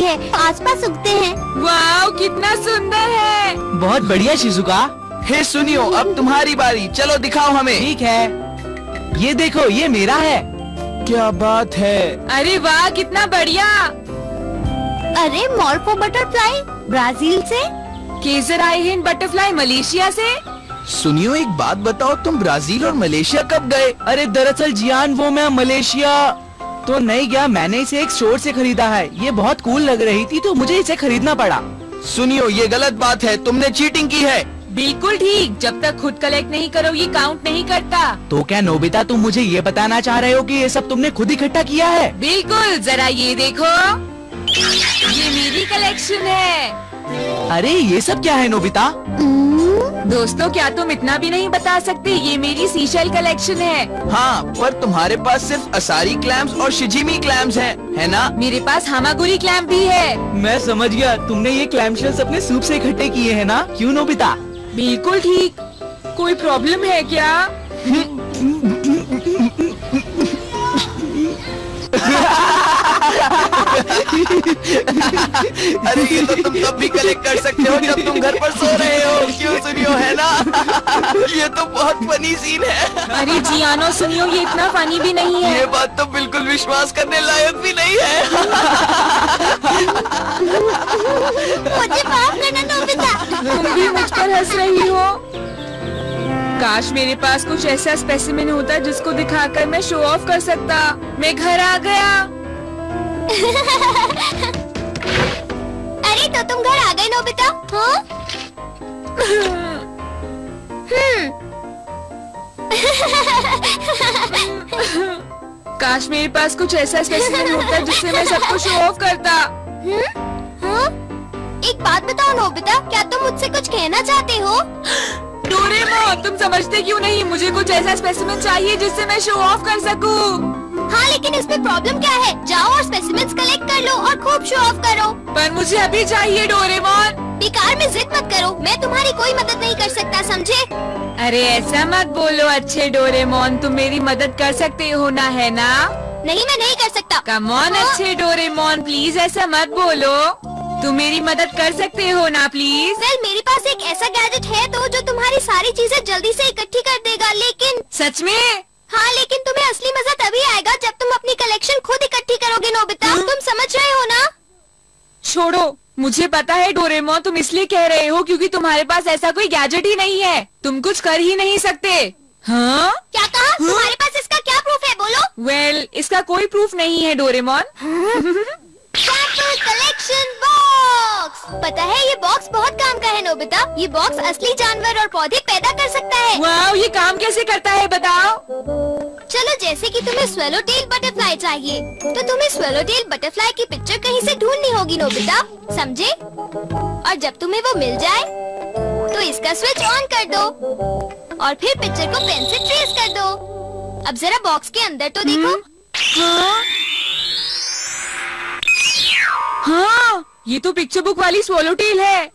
हैं, आसपास उगते हैं। वाव, कितना सुंदर है। बहुत बढ़िया शिजुका। हे सुनियो, अब तुम्हारी बारी, चलो दिखाओ हमें। ठीक है, ये देखो, ये मेरा है। क्या बात है। अरे वाह, कितना बढ़िया। अरे मॉर्फो बटरफ्लाई ब्राजील से। केसर आई हिंद बटरफ्लाई मलेशिया से। सुनियो, एक बात बताओ, तुम ब्राजील और मलेशिया कब गए? अरे दरअसल जियान, वो मैं मलेशिया तो नहीं गया, मैंने इसे एक स्टोर से खरीदा है। ये बहुत कूल लग रही थी तो मुझे इसे खरीदना पड़ा। सुनियो, ये गलत बात है, तुमने चीटिंग की है। बिल्कुल ठीक, जब तक खुद कलेक्ट नहीं करोगी काउंट नहीं करता। तो क्या नोबिता, तुम मुझे ये बताना चाह रहे हो कि ये सब तुमने खुद इकट्ठा किया है? बिल्कुल, जरा ये देखो, ये मेरी कलेक्शन है। अरे ये सब क्या है नोबिता? दोस्तों, क्या तुम इतना भी नहीं बता सकते? ये मेरी सीशेल कलेक्शन है। हाँ, पर तुम्हारे पास सिर्फ असारी क्लैम्स और शिजिमी क्लैम्स हैं, है ना? मेरे पास हामागुरी क्लैम्प भी है। मैं समझ गया, तुमने ये क्लैम शेल्स अपने सूप से इकट्ठे किए हैं ना? क्यों नोबिता? बिल्कुल ठीक। कोई प्रॉब्लम है क्या? अरे ये तो तुम तब भी कलेक्ट कर सकते हो जब तुम घर पर सो रहे हो। क्यों सुनियो, है ना? ये तो बहुत फनी सीन है। अरे जियानो सुनियो, ये इतना फनी भी नहीं है। ये बात तो बिल्कुल विश्वास करने लायक भी नहीं है। मुझे माफ करना नोबिता। तुम भी मुझ पर हंस रही हो। काश मेरे पास कुछ ऐसा स्पेसिमेन होता जिसको दिखाकर मैं शो ऑफ कर सकता। मैं घर आ गया। अरे तो तुम घर आ गए नोबिता? हाँ? काश मेरे पास कुछ ऐसा स्पेसिमेन होता जिससे मैं सबको शो ऑफ करता। हाँ? एक बात बताओ नोबिता, क्या तुम मुझसे कुछ कहना चाहते हो? डोरेमोन, तुम समझते क्यों नहीं? मुझे कुछ ऐसा स्पेसिमेन चाहिए जिससे मैं शो ऑफ कर सकूं। हाँ, लेकिन इसमें प्रॉब्लम क्या है? जाओ और स्पेसिमेंस कलेक्ट कर लो और खूब शो ऑफ करो। पर मुझे अभी चाहिए डोरेमोन। बेकार में जिद मत करो, मैं तुम्हारी कोई मदद नहीं कर सकता, समझे? अरे ऐसा मत बोलो अच्छे डोरेमोन, तुम मेरी मदद कर सकते हो ना, है ना? नहीं, मैं नहीं कर सकता। कम ऑन अच्छे डोरेमोन, प्लीज ऐसा मत बोलो। तुम मेरी मदद कर सकते हो ना प्लीज? वेल, मेरे पास एक ऐसा गैजेट है तो जो तुम्हारी सारी चीजें जल्दी से इकट्ठी कर देगा, लेकिन सच में? हाँ, लेकिन तुम्हें असली मजा तभी आएगा जब तुम अपनी कलेक्शन खुद इकट्ठी करोगे नोबिता। तुम समझ रहे हो ना? छोड़ो, मुझे पता है डोरेमोन, तुम इसलिए कह रहे हो क्योंकि तुम्हारे पास ऐसा कोई गैजेट ही नहीं है। तुम कुछ कर ही नहीं सकते। हाँ? क्या कहा? तुम्हारे पास इसका क्या प्रूफ है, बोलो? वेल, इसका कोई प्रूफ नहीं है डोरेमोन। Collection box. पता है, ये बॉक्स बहुत काम का है नोबिता। ये बॉक्स असली जानवर और पौधे पैदा कर सकता है। वाओ, ये काम कैसे करता है बताओ? चलो, जैसे कि तुम्हें स्वेलो टेल बटरफ्लाई चाहिए तो तुम्हें स्वेलो टेल बटरफ्लाई की पिक्चर कहीं से ढूंढनी होगी नोबिता, समझे? और जब तुम्हें वो मिल जाए तो इसका स्विच ऑन कर दो और फिर पिक्चर को पेन से ट्रेस कर दो। अब जरा बॉक्स के अंदर तो देखो। हाँ, ये तो पिक्चर बुक वाली स्वॉलो टेल है।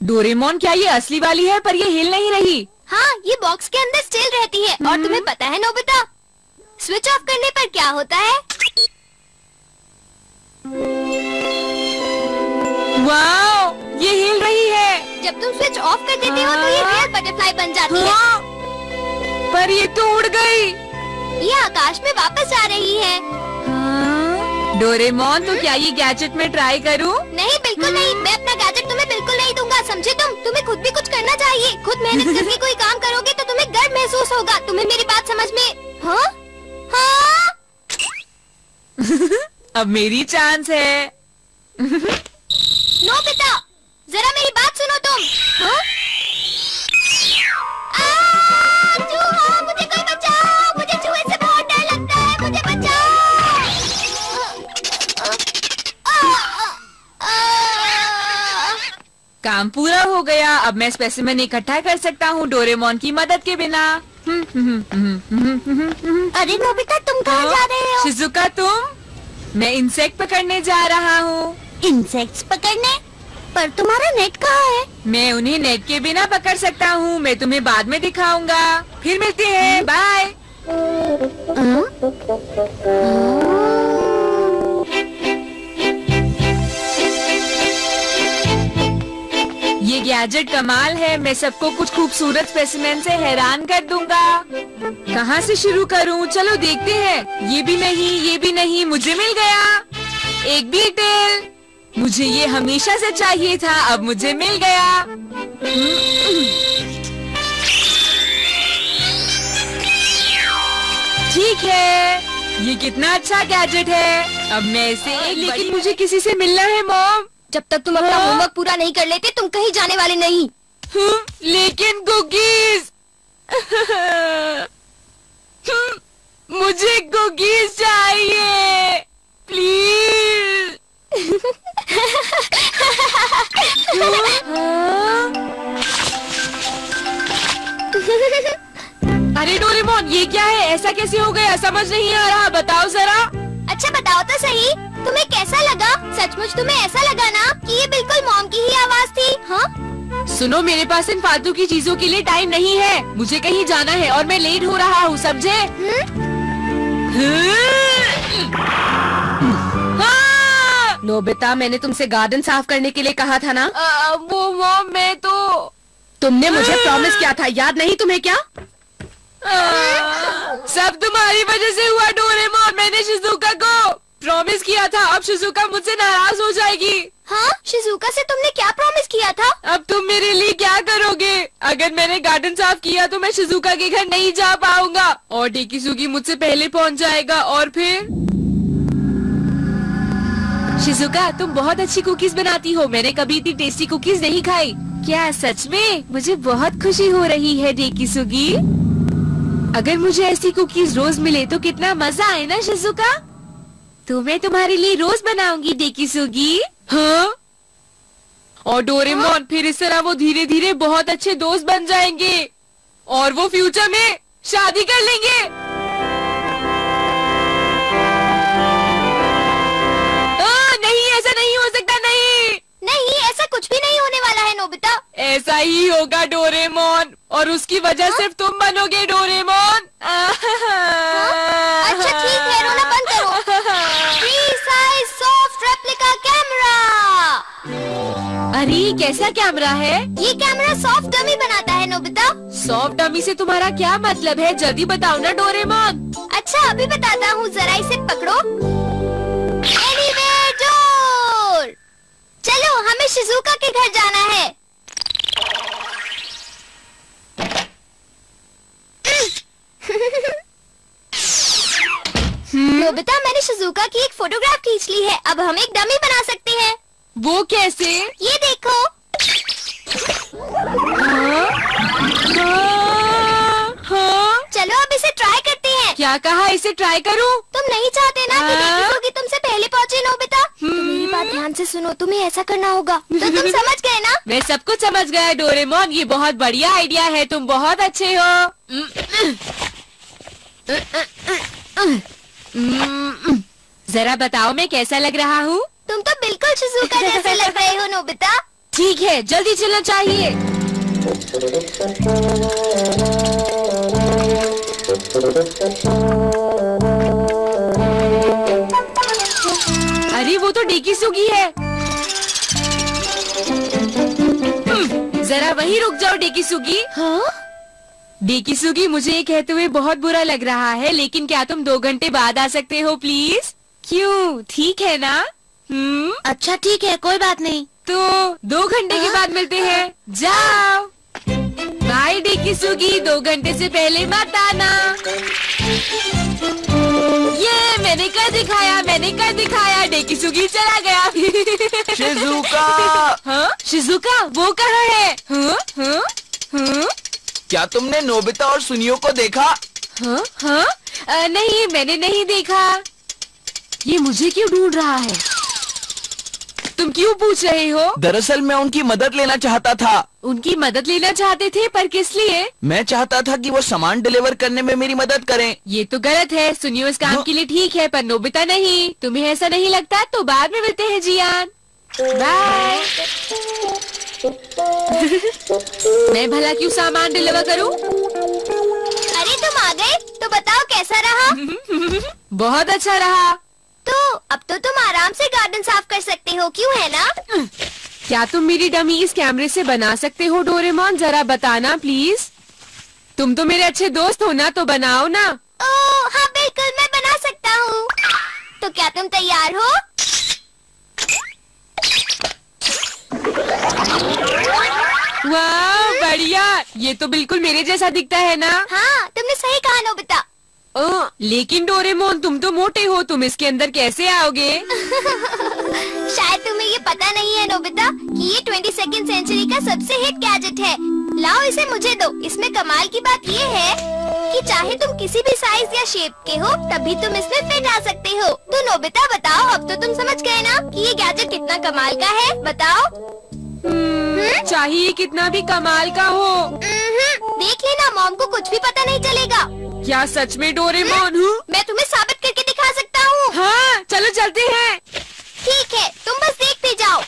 डोरेमोन, क्या ये असली वाली है? पर ये हिल नहीं रही। हाँ, ये बॉक्स के अंदर स्टिल रहती है। और तुम्हें पता है नोबिता, स्विच ऑफ करने पर क्या होता है? वाओ, ये हिल रही है। जब तुम स्विच ऑफ कर देते हो तो ये रियल बटरफ्लाई बन जाती हाँ, पर ये तो उड़ गई। है। ये आकाश में वापस आ रही है। डोरेमोन, तो क्या ये गैजेट में ट्राई करूं? नहीं, बिल्कुल नहीं। मैं अपना गैजेट तुम्हें बिल्कुल नहीं दूंगा, समझे तुम? तुम्हें खुद भी कुछ करना चाहिए। खुद मेहनत करके कोई काम करोगे तो तुम्हें गर्व महसूस होगा। तुम्हें मेरी बात समझ में? हाँ? हाँ? अब मेरी चांस है। नोबिता, जरा मेरी बात सुनो तुम। हाँ? चूहा, मुझे कोई बचाओ। मुझे चूहे से बहुत डर लगता है। मुझे बचाओ। काम पूरा हो गया। अब मैं स्पेसिमेन इकट्ठा कर सकता हूँ डोरेमोन की मदद के बिना। अरे नोबिता, तुम कहाँ जा रहे हो? शिजुका, तुम? मैं इंसेक्ट पकड़ने जा रहा हूँ। इंसेक्ट्स पकड़ने? पर तुम्हारा नेट कहाँ है? मैं उन्हें नेट के बिना पकड़ सकता हूँ। मैं तुम्हें बाद में दिखाऊंगा। फिर मिलते हैं, बाय। गैजेट कमाल है। मैं सबको कुछ खूबसूरत स्पेसिमेन से हैरान कर दूंगा। कहाँ से शुरू करूँ? चलो देखते हैं। ये भी नहीं, ये भी नहीं, मुझे मिल गया एक बीटल। मुझे ये हमेशा से चाहिए था, अब मुझे मिल गया। ठीक है, ये कितना अच्छा गैजेट है। अब मैं इसे लेकिन मुझे किसी से मिलना है मॉम। जब तक तुम अपना होमवर्क पूरा नहीं कर लेते तुम कहीं जाने वाले नहीं। लेकिन कुकीज मुझे कुकीज चाहिए प्लीज। अरे डोरेमोन, ये क्या है? ऐसा कैसे हो गया? समझ नहीं आ रहा, बताओ जरा। अच्छा बताओ तो सही, तुम्हें कैसा लगा? सचमुच तुम्हें ऐसा लगा ना कि ये बिल्कुल मॉम की ही आवाज थी? हाँ? सुनो, मेरे पास इन फालतू की चीजों के लिए टाइम नहीं है। मुझे कहीं जाना है और मैं लेट हो रहा हूँ, समझे? नोबिता, मैंने तुमसे गार्डन साफ करने के लिए कहा था ना? वो मॉम, मैं तो तुमने मुझे प्रॉमिस किया था, याद नहीं तुम्हें क्या? सब तुम्हारी वजह से हुआ डोरेमोन। मैंने शिजुका को प्रॉमिस किया था, अब शिजुका मुझसे नाराज हो जाएगी। हाँ? शिजुका से तुमने क्या प्रॉमिस किया था? अब तुम मेरे लिए क्या करोगे? अगर मैंने गार्डन साफ किया तो मैं शिजुका के घर नहीं जा पाऊंगा और डेकिसुगी मुझसे पहले पहुंच जाएगा और फिर शिजुका, तुम बहुत अच्छी कुकीज बनाती हो। मैंने कभी इतनी टेस्टी कुकीज नहीं खाई। क्या सच में? मुझे बहुत खुशी हो रही है डेकिसुगी। अगर मुझे ऐसी कुकीज रोज मिले तो कितना मजा आए ना शिजुका। तो मैं तुम्हारे लिए रोज बनाऊंगी डेकिसुगी। हाँ? और डोरेमोन, फिर इस तरह वो धीरे धीरे बहुत अच्छे दोस्त बन जाएंगे और वो फ्यूचर में शादी कर लेंगे। नहीं, ऐसा नहीं हो सकता। नहीं, ऐसा कुछ भी नहीं होने वाला है नोबिता। ऐसा ही होगा डोरेमोन, और उसकी वजह सिर्फ तुम बनोगे डोरेमोन। अच्छा ठीक है, रोना बंद करो। Free size soft replica camera. अरे कैसा कैमरा है? ये कैमरा सॉफ्ट डमी बनाता है नोबिता। सॉफ्ट डमी से तुम्हारा क्या मतलब है? जल्दी बताओ ना डोरेमोन। अच्छा अभी बताता हूँ, जरा इसे पकड़ो। Anywhere door. चलो, हमें शिजुका के घर जाना है। नोबिता, मैंने शिजुका की एक फोटोग्राफ खींच ली है। अब हम एक डमी बना सकते हैं। वो कैसे? ये देखो। चलो अब इसे ट्राई करते हैं। क्या कहा? इसे ट्राई करूं? तुम नहीं चाहते ना कि डेकिसुगी तुमसे पहले पहुंचे नोबिता? तो मेरी बात ध्यान से सुनो, तुम्हें ऐसा करना होगा। तो तुम समझ गए ना? मैं सब कुछ समझ गया डोरेमोन, ये बहुत बढ़िया आइडिया है, तुम बहुत अच्छे हो। जरा बताओ मैं कैसा लग रहा हूँ? तुम तो बिल्कुल शिजुका जैसे लग रहे हो नोबिता। ठीक है, जल्दी चलना चाहिए। अरे वो तो डेकिसुगी है। जरा वहीं रुक जाओ डेकिसुगी। हाँ? डेकिसुगी, मुझे ये कहते हुए बहुत बुरा लग रहा है, लेकिन क्या तुम 2 घंटे बाद आ सकते हो प्लीज? क्यों, ठीक है ना? अच्छा ठीक है, कोई बात नहीं। तो 2 घंटे के बाद मिलते हैं। जाओ। बाय डेकिसुगी, 2 घंटे से पहले मत आना। ये मैंने कर दिखाया। डेकिसुगी चला गया। शिजुका! हाँ? शिजुका, वो कहाँ है? हाँ? क्या तुमने नोबिता और सुनियो को देखा? हाँ? नहीं, मैंने नहीं देखा। ये मुझे क्यों ढूंढ रहा है? तुम क्यों पूछ रहे हो? दरअसल मैं उनकी मदद लेना चाहता था। उनकी मदद लेना चाहते थे, पर किस लिए? मैं चाहता था कि वो सामान डिलीवर करने में मेरी मदद करें। ये तो गलत है। सुनियो इस काम के लिए ठीक है, पर नोबिता नहीं। तुम्हें ऐसा नहीं लगता? तो बाद में मिलते हैं जियान। बाय। मैं भला क्यों सामान डिलीवर करूं? अरे तुम आ गए, तो बताओ कैसा रहा? बहुत अच्छा रहा। तो अब तो तुम आराम से गार्डन साफ कर सकते हो, क्यों है ना? क्या तुम मेरी डमी इस कैमरे से बना सकते हो डोरेमोन? जरा बताना प्लीज। तुम तो मेरे अच्छे दोस्त हो ना, तो बनाओ ना। ओह हाँ बिल्कुल, मैं बना सकता हूँ। तो क्या तुम तैयार हो? वाह बढ़िया, ये तो बिल्कुल मेरे जैसा दिखता है ना। हाँ तुमने सही कहा नोबिता। लेकिन डोरेमोन तुम तो मोटे हो, तुम इसके अंदर कैसे आओगे? शायद तुम्हें ये पता नहीं है नोबिता कि ये 22nd सेंचुरी का सबसे हिट गैजेट है। लाओ इसे मुझे दो। इसमें कमाल की बात ये है कि चाहे तुम किसी भी साइज या शेप के हो तभी तुम इसमें फिट आ सकते हो। तो नोबिता बताओ, अब तो तुम समझ गए ना कि ये गैजेट कितना कमाल का है? बताओ। चाहिए कितना भी कमाल का हो। देख लेना, मॉम को कुछ भी पता नहीं चलेगा। क्या सच में डोरेमोन हूँ? मैं तुम्हें साबित करके दिखा सकता हूँ। हाँ चलो चलते हैं। ठीक है, तुम बस देखते जाओ।